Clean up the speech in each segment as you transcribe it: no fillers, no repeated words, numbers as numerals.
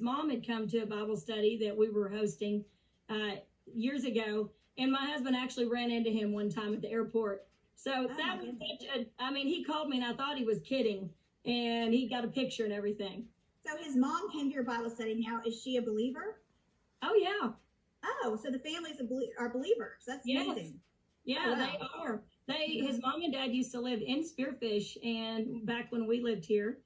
Mom had come to a Bible study that we were hosting years ago, and my husband actually ran into him one time at the airport. So that was he called me and I thought he was kidding, and he got a picture and everything. So his mom came to your Bible study. Now, is she a believer? Oh, yeah. Oh, so the families are believers. That's amazing. Yeah, oh, wow. They are. His mom and dad used to live in Spearfish, and back when we lived here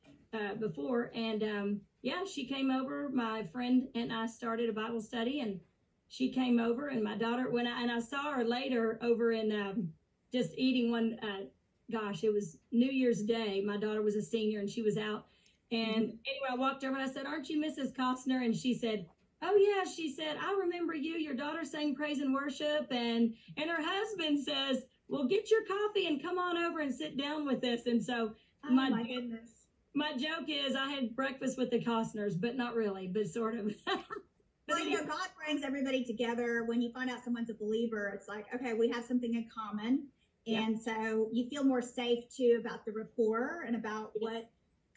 before, and she came over. My friend and I started a Bible study, and she came over, and my daughter I saw her later over in just eating one. It was New Year's Day. My daughter was a senior, and she was out. And anyway, I walked over and I said, "Aren't you Mrs. Costner?" And she said, "Oh yeah." She said, "I remember you. Your daughter sang praise and worship." And her husband says, "Well, get your coffee and come on over and sit down with us." And so my goodness. My joke is I had breakfast with the Costners, but not really, but sort of. Well, God brings everybody together. When you find out someone's a believer, it's like, okay, we have something in common. And so you feel more safe too about the rapport and about what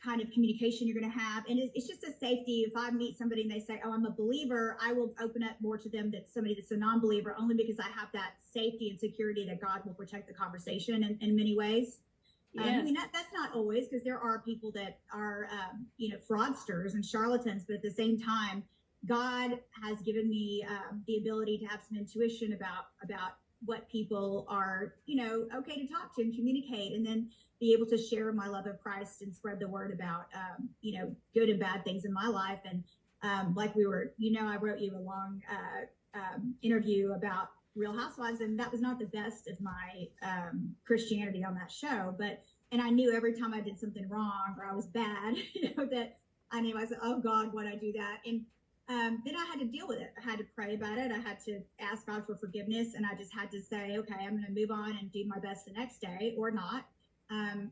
kind of communication you're going to have. And it's just a safety. If I meet somebody and they say, "Oh, I'm a believer," I will open up more to them than somebody that's a non-believer, only because I have that safety and security that God will protect the conversation in many ways. Yes. That's not always, because there are people that are, fraudsters and charlatans, but at the same time, God has given me the ability to have some intuition about what people are, okay to talk to and communicate, and then be able to share my love of Christ and spread the word about, good and bad things in my life. And like I wrote you a long interview about Real Housewives, and that was not the best of my Christianity on that show, and I knew every time I did something wrong or I was bad, that I knew. I said, "Oh God, why'd I do that?" And then I had to deal with it. I had to pray about it. I had to ask God for forgiveness, and I just had to say, okay, I'm going to move on and do my best the next day, or not.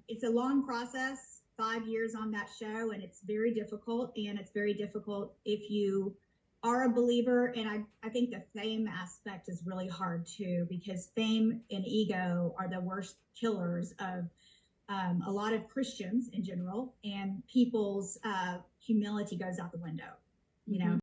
It's a long process, 5 years on that show, and it's very difficult. And it's very difficult if you are a believer. And I think the fame aspect is really hard too, because fame and ego are the worst killers of a lot of Christians in general, and people's humility goes out the window,